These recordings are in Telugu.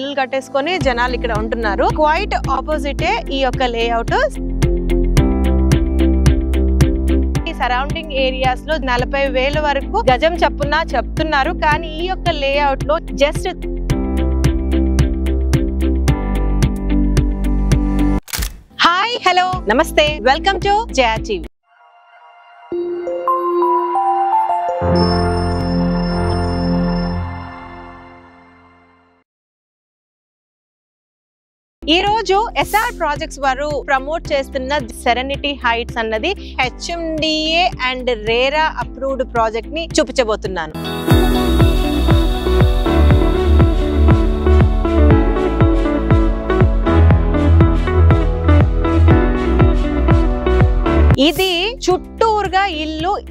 ఇల్లు కట్టేసుకొని జనాలు ఇక్కడ ఉంటున్నారు. క్వైట్ ఆపోజిటే ఈ యొక్క లేఅవుట్. సరౌండింగ్ ఏరియాస్ లో 40,000 వరకు గజం చప్పున చెప్తున్నారు. కానీ ఈ యొక్క లేఅవుట్ లో జస్ట్ హాయ్ హలో నమస్తే, వెల్కమ్ టు జయా టీవీ. ఈ రోజు ఎస్ఆర్ ప్రాజెక్ట్స్ వారు ప్రమోట్ చేస్తున్న సెరెనిటీ హైట్స్ అన్నది HMDA and RERA approved project ని చూపించబోతున్నాను. ఇది చుట్టూరుగా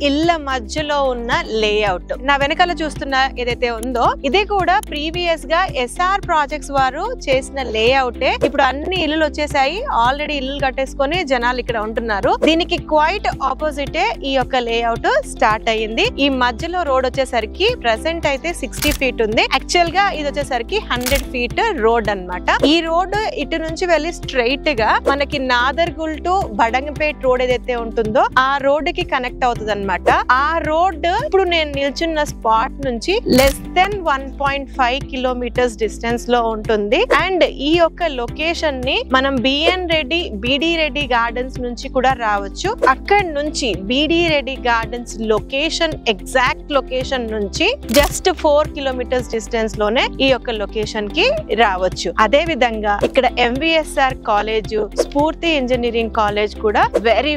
ఇళ్ళ మధ్యలో ఉన్న లేఅవుట్. నా వెనకాల చూస్తున్న ఏదైతే ఉందో ఇది కూడా ప్రీవియస్ గా ఎస్ఆర్ ప్రాజెక్ట్స్ వారు చేసిన లేఅవుటే. ఇప్పుడు అన్ని ఇల్లు వచ్చేసాయి, ఆల్రెడీ ఇల్లు కట్టేసుకొని జనాలు ఇక్కడ ఉంటున్నారు. దీనికి క్వైట్ ఆపోజిటే ఈ యొక్క లేఅవుట్ స్టార్ట్ అయ్యింది. ఈ మధ్యలో రోడ్ వచ్చేసరికి ప్రెసెంట్ అయితే 60 ఫీట్ ఉంది. యాక్చువల్ గా ఇది వచ్చేసరికి 100 ఫీట్ రోడ్ అన్నమాట. ఈ రోడ్ ఇటు నుంచి వెళ్ళి స్ట్రైట్ గా మనకి నాదర్గుల్ టు బడంగపేట్ రోడ్ ఏదైతే ఉంటుందో ఆ రోడ్ కి కనెక్ట్ అవుతుంది అన్నమాట. ఆ రోడ్ ఇప్పుడు నేను నిల్చున్న స్పాట్ నుంచి లెస్ దెన్ 1.5 కిలోమీటర్స్ డిస్టెన్స్ లో ఉంటుంది. అండ్ ఈ యొక్క లొకేషన్ ని మనం బీడీ రెడ్డి గార్డెన్స్ నుంచి కూడా రావచ్చు. అక్కడ నుంచి BD Reddy gardens location exact location నుంచి జస్ట్ 4 కిలోమీటర్స్ డిస్టెన్స్ లోనే ఈ యొక్క లొకేషన్ కి రావచ్చు. అదే విధంగా ఇక్కడ MVSR college, Spoorthi engineering college కూడా వెరీ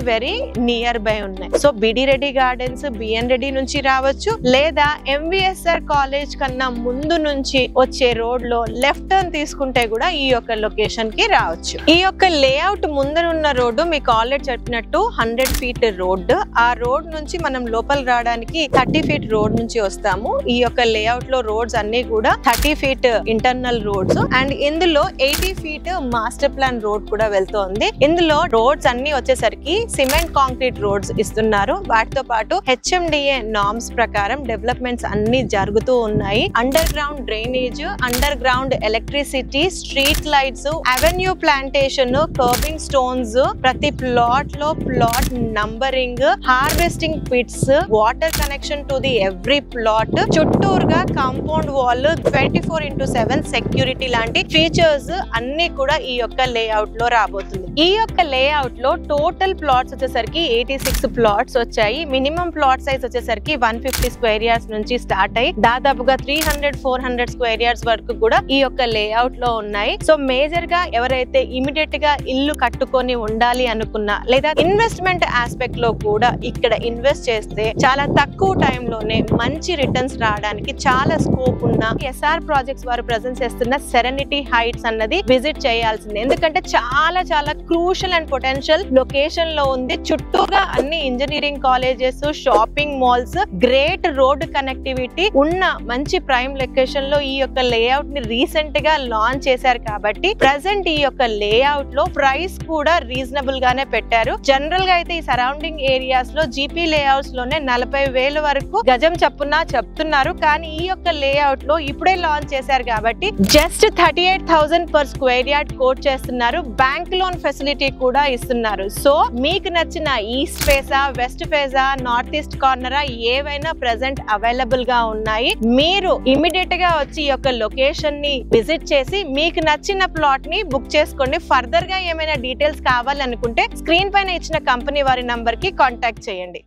నియర్ బై ఉన్నాయి. So BD Reddy gardens, BN Reddy నుంచి రావచ్చు, లేదా ఎంవిఎస్ఆర్ కాలేజ్ కన్నా ముందు నుంచి వచ్చే రోడ్ లో లెఫ్ట్ టర్న్ తీసుకుంటే కూడా ఈ యొక్క లొకేషన్ కి రావచ్చు. ఈ యొక్క లేఅవుట్ ముందరున్న రోడ్డు మీకు ఆల్రెడీ చెప్పినట్టు 100 ఫీట్ రోడ్. ఆ రోడ్ నుంచి మనం లోపల రావడానికి 30 ఫీట్ రోడ్ నుంచి వస్తాము. ఈ యొక్క లేఅవుట్ లో రోడ్స్ అన్ని కూడా 30 ఫీట్ ఇంటర్నల్ రోడ్స్ అండ్ ఇందులో 80 ఫీట్ మాస్టర్ ప్లాన్ రోడ్ కూడా వెళ్తోంది. ఇందులో రోడ్స్ అన్ని వచ్చేసరికి సిమెంట్ కాంక్రీట్ రోడ్స్ ఇస్తున్నారు. వాటితో పాటు హెచ్ఎండిఏ నార్మ్స్ ప్రకారం డెవలప్మెంట్స్ అన్ని జరుగుతూ ఉన్నాయి. Underground drainage, underground electricity, street lights, avenue plantation, curbing stones, ప్రతి ప్లాట్ లో plot numbering, harvesting pits, water connection to the every plot, చుట్టూరుగా కాంపౌండ్ వాల్, 24/7 సెక్యూరిటీ లాంటి ఫీచర్స్ అన్ని కూడా ఈ యొక్క లేఅవుట్ లో రాబోతుంది. ఈ యొక్క లేఅవుట్ లో టోటల్ ప్లాట్స్ వచ్చేసరికి 86 ప్లాట్స్ వచ్చాయి. మినిమం ప్లాట్ సైజ్ వచ్చేసరికి 150 స్క్వేర్ యార్డ్స్ నుంచి స్టార్ట్ అయ్యి దాదాపుగా 300-400 స్క్వేర్ యార్డ్స్ వరకు కూడా ఈ యొక్క లేఅవుట్ లో ఉన్నాయి. సో మేజర్ గా ఎవరైతే ఇమిడియట్ గా ఇల్లు కట్టుకొని ఉండాలి అనుకున్నా, లేదా ఇన్వెస్ట్మెంట్ ఆస్పెక్ట్ లో కూడా ఇక్కడ ఇన్వెస్ట్ చేస్తే చాలా తక్కువ టైం లోనే మంచి రిటర్న్స్ రావడానికి చాలా స్కోప్ ఉన్న ఎస్ఆర్ ప్రాజెక్ట్స్ వారు ప్రెజెంట్ చేస్తున్న సెరెనిటీ హైట్స్ అన్నది విజిట్ చేయాల్సింది. ఎందుకంటే చాలా క్రూషల్ అండ్ పొటెన్షియల్ లొకేషన్ లో ఉంది. చుట్టూగా అన్ని engineering colleges, shopping malls, great road connectivity ఉన్న మంచి ప్రైమ్ లొకేషన్ లో ఈ యొక్క లేఅవుట్ ని రీసెంట్ గా లాంచ్ చేశారు. కాబట్టి ప్రెసెంట్ ఈ యొక్క లేఅవుట్ లో ప్రైస్ కూడా రీజనబుల్ గానే పెట్టారు. జనరల్ గా అయితే ఈ సరౌండింగ్ ఏరియాస్ లో జీపీ లేఅవుట్స్ లోనే 40,000 వరకు గజం చప్పున చెప్తున్నారు. కానీ ఈ యొక్క లేఅవుట్ లో ఇప్పుడే లాంచ్ చేశారు కాబట్టి just 38,000 per square yard quote చేస్తున్నారు. బ్యాంక్ లోన్ ఫెసిలిటీ కూడా ఇస్తున్నారు. సో మీకు నచ్చిన ఈస్ట్ ఫేసా, వెస్ట్ ఫేసా, నార్త్ ఈస్ట్ కార్నరా ఏవైనా ప్రెసెంట్ అవైలబుల్ గా ఉన్నాయి. మీరు ఇమిడియట్ గా వచ్చి ఈ యొక్క లొకేషన్ ని విజిట్ చేసి మీకు నచ్చిన ప్లాట్ ని బుక్ చేసుకోండి. ఫర్దర్ గా ఏమైనా డీటెయిల్స్ కావాలనుకుంటే స్క్రీన్ పైన ఇచ్చిన కంపెనీ వారి నంబర్ కి కాంటాక్ట్ చేయండి.